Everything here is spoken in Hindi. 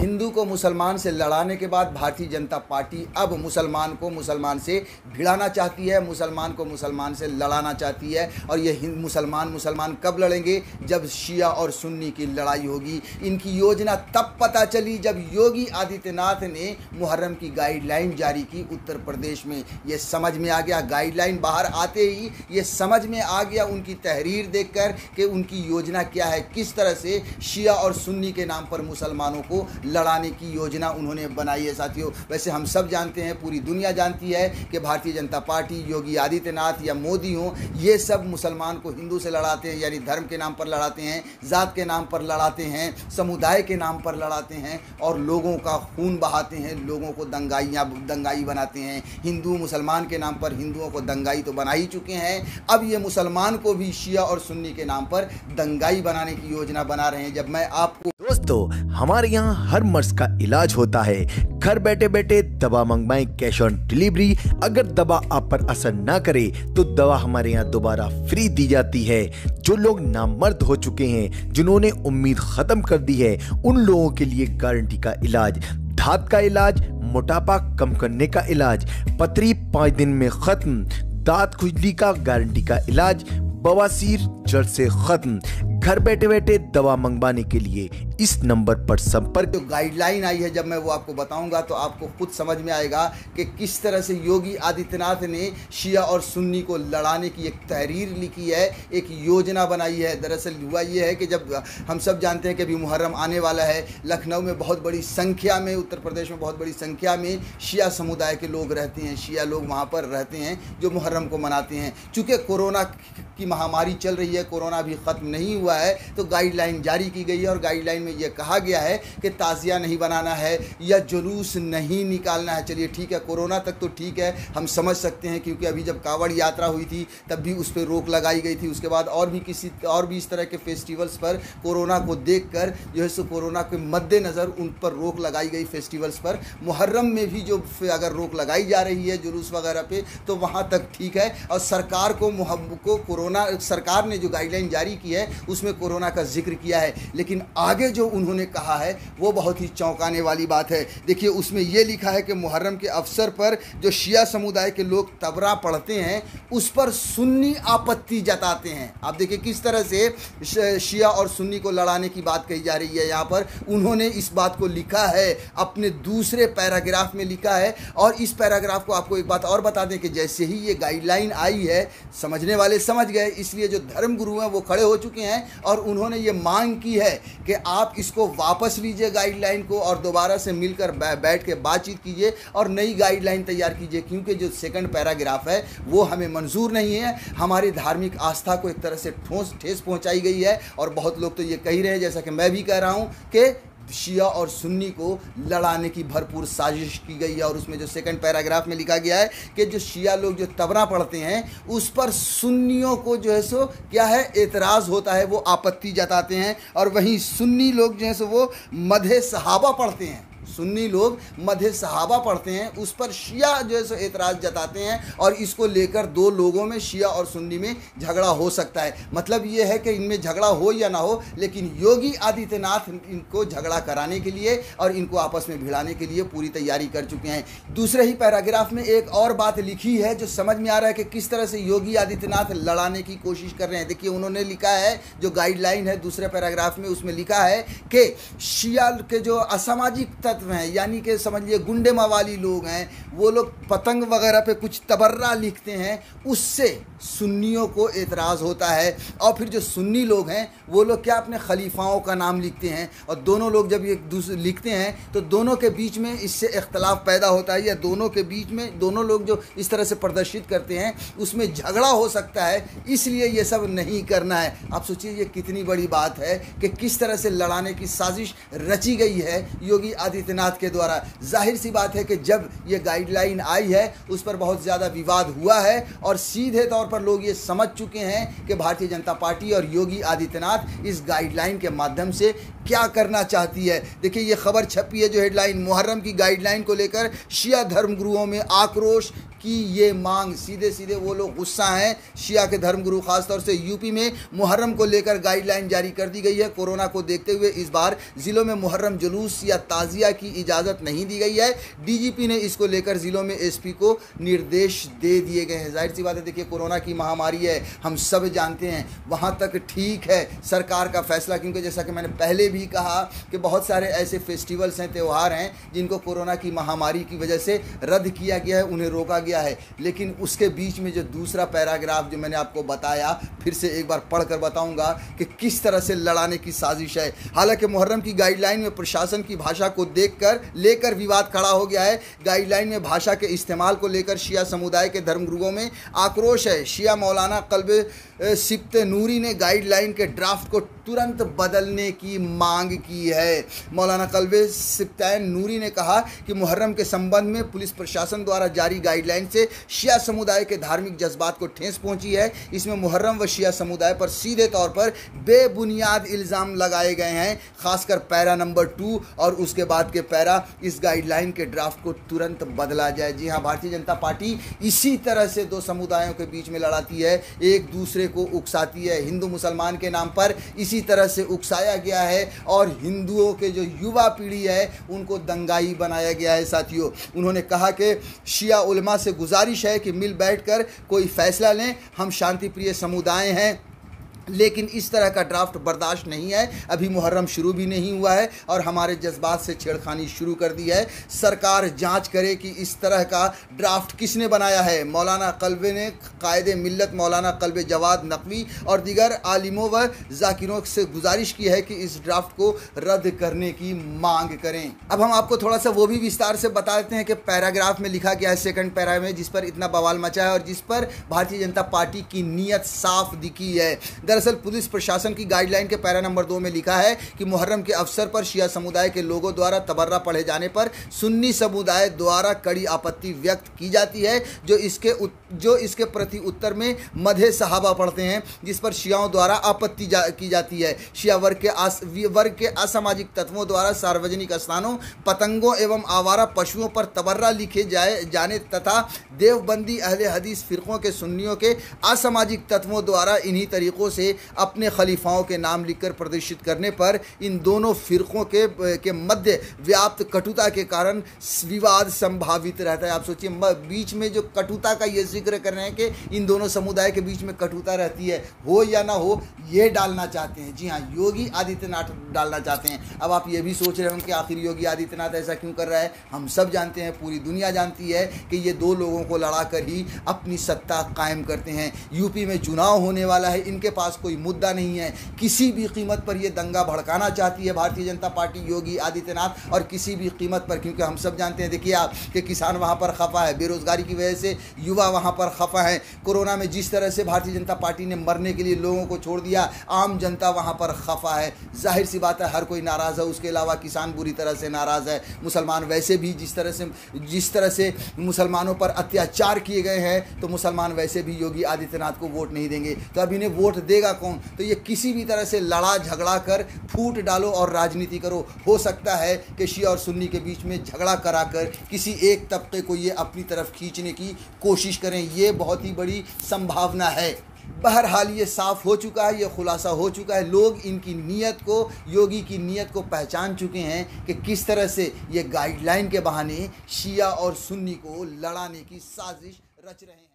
हिंदू को मुसलमान से लड़ाने के बाद भारतीय जनता पार्टी अब मुसलमान को मुसलमान से भिड़ाना चाहती है, मुसलमान को मुसलमान से लड़ाना चाहती है। और ये मुसलमान कब लड़ेंगे? जब शिया और सुन्नी की लड़ाई होगी। इनकी योजना तब पता चली जब योगी आदित्यनाथ ने मुहर्रम की गाइडलाइन जारी की उत्तर प्रदेश में। ये समझ में आ गया, गाइडलाइन बाहर आते ही ये समझ में आ गया उनकी तहरीर देखकर कि उनकी योजना क्या है, किस तरह से शिया और सुन्नी के नाम पर मुसलमानों को लड़ाने की योजना उन्होंने बनाई है। साथियों, वैसे हम सब जानते हैं, पूरी दुनिया जानती है कि भारतीय जनता पार्टी, योगी आदित्यनाथ या मोदी हो, ये सब मुसलमान को हिंदू से लड़ाते हैं, यानी धर्म के नाम पर लड़ाते हैं, जात के नाम पर लड़ाते हैं, समुदाय के नाम पर लड़ाते हैं और लोगों का खून बहाते हैं, लोगों को दंगाई बनाते हैं। हिंदू मुसलमान के नाम पर हिंदुओं को दंगाई तो बना ही चुके हैं, अब ये मुसलमान को भी शिया और सुन्नी के नाम पर दंगाई बनाने की योजना बना रहे हैं। जब मैं आपको दोस्तों, हमारे यहाँ हर मर्ज का इलाज होता है। घर बैठे बैठे दवा मंगवाएं कैश ऑन डिलीवरी। अगर दवा आप पर असर ना करे तो दवा हमारे यहाँ दोबारा फ्री दी जाती है। जो लोग नामर्द हो चुके हैं, जिन्होंने उम्मीद खत्म कर दी है, उन लोगों के लिए गारंटी का इलाज, धात का इलाज, मोटापा कम करने का इलाज, पथरी 5 दिन में खत्म, दांत खुजली का गारंटी का इलाज, बवासीर जड़ से खत्म। घर बैठे बैठे दवा मंगवाने के लिए इस नंबर पर संपर्क। जो गाइडलाइन आई है, जब मैं वो आपको बताऊंगा तो आपको खुद समझ में आएगा कि किस तरह से योगी आदित्यनाथ ने शिया और सुन्नी को लड़ाने की एक तहरीर लिखी है, एक योजना बनाई है। दरअसल हुआ ये है कि जब हम सब जानते हैं कि अभी मुहर्रम आने वाला है, लखनऊ में बहुत बड़ी संख्या में, उत्तर प्रदेश में बहुत बड़ी संख्या में शिया समुदाय के लोग रहते हैं, शिया लोग वहाँ पर रहते हैं जो मुहर्रम को मनाते हैं। चूँकि कोरोना की महामारी चल रही है, कोरोना भी ख़त्म नहीं हुआ है, तो गाइडलाइन जारी की गई है और गाइडलाइन में यह कहा गया है कि ताज़िया नहीं बनाना है या जुलूस नहीं निकालना है। चलिए ठीक है, कोरोना तक तो ठीक है, हम समझ सकते हैं, क्योंकि अभी जब कांवड़ यात्रा हुई थी तब भी उस पर रोक लगाई गई थी। उसके बाद और भी इस तरह के फेस्टिवल्स पर कोरोना को देखकर जो है सो कोरोना के मद्देनज़र उन पर रोक लगाई गई फेस्टिवल्स पर। मुहर्रम में भी जो अगर रोक लगाई जा रही है जुलूस वगैरह पे, तो वहाँ तक ठीक है। और सरकार को सरकार ने जो गाइडलाइन जारी की है उसमें कोरोना का जिक्र किया है, लेकिन आगे जो उन्होंने कहा है वो बहुत ही चौंकाने वाली बात है। देखिए, उसमें ये लिखा है कि मुहर्रम के अवसर पर जो शिया समुदाय के लोग तबरा पढ़ते हैं उस पर सुन्नी आपत्ति जताते हैं। आप देखिए किस तरह से शिया और सुन्नी को लड़ाने की बात कही जा रही है। यहाँ पर उन्होंने इस बात को लिखा है, अपने दूसरे पैराग्राफ में लिखा है। और इस पैराग्राफ को आपको एक बात और बता दें कि जैसे ही ये गाइडलाइन आई है, समझने वाले समझ गए, इसलिए जो धर्मगुरु हैं वो खड़े हो चुके हैं और उन्होंने ये मांग की है कि आप इसको वापस लीजिए गाइडलाइन को और दोबारा से मिलकर बैठ के बातचीत कीजिए और नई गाइडलाइन तैयार कीजिए, क्योंकि जो सेकंड पैराग्राफ है वो हमें मंजूर नहीं है। हमारी धार्मिक आस्था को एक तरह से ठेस पहुंचाई गई है और बहुत लोग तो ये कह रहे हैं, जैसा कि मैं भी कह रहा हूं, कि शिया और सुन्नी को लड़ाने की भरपूर साजिश की गई है। और उसमें जो सेकंड पैराग्राफ में लिखा गया है कि जो शिया लोग जो तबरा पढ़ते हैं उस पर सुन्नियों को जो है सो क्या है, एतराज़ होता है, वो आपत्ति जताते हैं। और वहीं सुन्नी लोग जो है सो वो मदहे सहाबा पढ़ते हैं, सुन्नी लोग मदहे सहाबा पढ़ते हैं, उस पर शिया जो है सो एतराज़ जताते हैं और इसको लेकर दो लोगों में, शिया और सुन्नी में झगड़ा हो सकता है। मतलब ये है कि इनमें झगड़ा हो या ना हो, लेकिन योगी आदित्यनाथ इनको झगड़ा कराने के लिए और इनको आपस में भिड़ाने के लिए पूरी तैयारी कर चुके हैं। दूसरे ही पैराग्राफ में एक और बात लिखी है जो समझ में आ रहा है कि किस तरह से योगी आदित्यनाथ लड़ाने की कोशिश कर रहे हैं। देखिए, उन्होंने लिखा है, जो गाइडलाइन है दूसरे पैराग्राफ में, उसमें लिखा है कि शिया के जो असामाजिक तत्व हैं, यानी कि समझिए गुंडे मवाली लोग हैं, वो लोग पतंग वगैरह पे कुछ तबर्रा लिखते हैं, उससे सुन्नियों को एतराज़ होता है। और फिर जो सुन्नी लोग हैं वो लोग क्या, अपने खलीफाओं का नाम लिखते हैं और दोनों लोग जब एक दूसरे लिखते हैं तो दोनों के बीच में इससे इख्तलाफ पैदा होता है, या दोनों के बीच में दोनों लोग जो इस तरह से प्रदर्शित करते हैं उसमें झगड़ा हो सकता है, इसलिए ये सब नहीं करना है। आप सोचिए ये कितनी बड़ी बात है कि किस तरह से लड़ाने की साजिश रची गई है योगी आदित्यनाथ के द्वारा। जाहिर सी बात है कि जब ये गाइडलाइन आई है उस पर बहुत ज़्यादा विवाद हुआ है और सीधे तौर पर लोग ये समझ चुके हैं कि भारतीय जनता पार्टी और योगी आदित्यनाथ इस गाइडलाइन के माध्यम से क्या करना चाहती है। देखिए, ये खबर छपी है जो हेडलाइन, मुहर्रम की गाइडलाइन को लेकर शिया धर्मगुरुओं में आक्रोश, की ये मांग। सीधे सीधे वो लोग गुस्सा हैं। शिया के धर्मगुरु खासतौर से यूपी में मुहर्रम को लेकर गाइडलाइन जारी कर दी गई है। कोरोना को देखते हुए इस बार जिलों में मुहर्रम जुलूस या ताजिया की इजाज़त नहीं दी गई है। डीजीपी ने इसको लेकर जिलों में एसपी को निर्देश दे दिए गए हैं। जाहिर सी बात है, देखिए कोरोना की महामारी है, हम सब जानते हैं, वहाँ तक ठीक है सरकार का फैसला, क्योंकि जैसा कि मैंने पहले भी कहा कि बहुत सारे ऐसे फेस्टिवल्स हैं, त्यौहार हैं जिनको कोरोना की महामारी की वजह से रद्द किया गया है, उन्हें रोका गया है। लेकिन उसके बीच में जो दूसरा पैराग्राफ जो मैंने आपको बताया, फिर से एक बार पढ़कर बताऊंगा कि किस तरह से लड़ाने की साजिश है। हालांकि मुहर्रम की गाइडलाइन में प्रशासन की भाषा को लेकर विवाद खड़ा हो गया है। गाइडलाइन में भाषा के इस्तेमाल को लेकर शिया समुदाय के धर्मगुरुओं में आक्रोश है। शिया मौलाना कल्बे सिब्ते नूरी ने गाइडलाइन के ड्राफ्ट को तुरंत बदलने की मांग की है। मौलाना कल्बे सिब्ते नूरी ने कहा कि मुहर्रम के संबंध में पुलिस प्रशासन द्वारा जारी गाइडलाइन से शिया समुदाय के धार्मिक जज्बात को ठेस पहुंची है। इसमें मुहर्रम व शिया समुदाय पर सीधे तौर पर बेबुनियाद इल्ज़ाम लगाए गए हैं, खासकर पैरा नंबर 2 और उसके बाद के पैरा। इस गाइडलाइन के ड्राफ्ट को तुरंत बदला जाए। जी हाँ, भारतीय जनता पार्टी इसी तरह से दो समुदायों के बीच में लड़ाती है, एक दूसरे को उकसाती है। हिंदू मुसलमान के नाम पर इसी तरह से उकसाया गया है और हिंदुओं के जो युवा पीढ़ी है उनको दंगाई बनाया गया है। साथियों, उन्होंने कहा कि शिया उलमा से गुजारिश है कि मिल बैठकर कोई फैसला लें। हम शांति प्रिय समुदाय हैं, लेकिन इस तरह का ड्राफ्ट बर्दाश्त नहीं है। अभी मुहर्रम शुरू भी नहीं हुआ है और हमारे जज्बात से छेड़खानी शुरू कर दी है। सरकार जांच करे कि इस तरह का ड्राफ्ट किसने बनाया है। मौलाना कल्बे ने कायदे मिल्लत मौलाना कल्बे जवाद नकवी और दीगर आलिमों व जाकिरों से गुजारिश की है कि इस ड्राफ्ट को रद्द करने की मांग करें। अब हम आपको थोड़ा सा वो भी विस्तार से बता देते हैं कि पैराग्राफ में लिखा गया है, सेकंड पैरा में, जिस पर इतना बवाल मचा है और जिस पर भारतीय जनता पार्टी की नीयत साफ दिखी है। दरअसल पुलिस प्रशासन की गाइडलाइन के पैरा नंबर 2 में लिखा है कि मुहर्रम के अवसर पर शिया समुदाय के लोगों द्वारा तबर्रा पढ़े जाने पर सुन्नी समुदाय द्वारा कड़ी आपत्ति व्यक्त की जाती है, जो इसके प्रति उत्तर में मधे सहाबा पढ़ते हैं, जिस पर शियाओं द्वारा आपत्ति की जाती है। शिया वर्ग के असामाजिक तत्वों द्वारा सार्वजनिक स्थानों, पतंगों एवं आवारा पशुओं पर तबर्रा लिखे जाने तथा देवबंदी अहले हदीस फिरकों के सुन्नियों के असामाजिक तत्वों द्वारा इन्हीं तरीक़ों से अपने खलीफाओं के नाम लिखकर प्रदर्शित करने पर इन दोनों फिरकों के मध्य व्याप्त कटुता के कारण विवाद संभावित रहता है। आप सोचिए, बीच में जो कटुता का ये जिक्र कर रहे हैं कि इन दोनों समुदाय के बीच में कटुता रहती है, हो या ना हो, ये डालना चाहते हैं। जी हाँ, योगी आदित्यनाथ डालना चाहते हैं। अब आप ये भी सोच रहे होंगे कि आखिर योगी आदित्यनाथ ऐसा क्यों कर रहा है। हम सब जानते हैं, पूरी दुनिया जानती है कि ये दो लोगों को लड़ाकर ही अपनी सत्ता कायम करते हैं। यूपी में चुनाव होने वाला है, इनके पास कोई मुद्दा नहीं है। किसी भी कीमत पर ये दंगा भड़काना चाहती है भारतीय जनता पार्टी, योगी आदित्यनाथ, और किसी भी कीमत पर, क्योंकि हम सब जानते हैं, देखिए आप, कि किसान वहाँ पर खफा है, बेरोजगारी की वजह से युवा वहाँ पर खफा है। कोरोना में जिस तरह से भारतीय जनता पार्टी ने मरने के लिए लोगों को छोड़ दिया, आम जनता वहाँ पर खफा है। जाहिर सी बात है, हर कोई नाराज़ है, उसके अलावा किसान बुरी तरह से नाराज़ है। मुसलमान वैसे भी जिस तरह से मुसलमानों पर अत्याचार किए गए हैं, तो मुसलमान वैसे भी योगी आदित्यनाथ को वोट नहीं देंगे। तो अब इन्हें वोट देगा कौन? तो ये किसी भी तरह से लड़ा झगड़ा कर फूट डालो और राजनीति करो। हो सकता है कि शिया और सुन्नी के बीच में झगड़ा कराकर किसी एक तबके को ये अपनी तरफ खींचने की कोशिश करें, ये बहुत ही बड़ी संभावना है। बहरहाल ये साफ हो चुका है, ये खुलासा हो चुका है। लोग इनकी नीयत को, योगी की नीयत को पहचान चुके हैं कि किस तरह से ये गाइडलाइन के बहाने शिया और सुन्नी को लड़ाने की साजिश रच रहे हैं।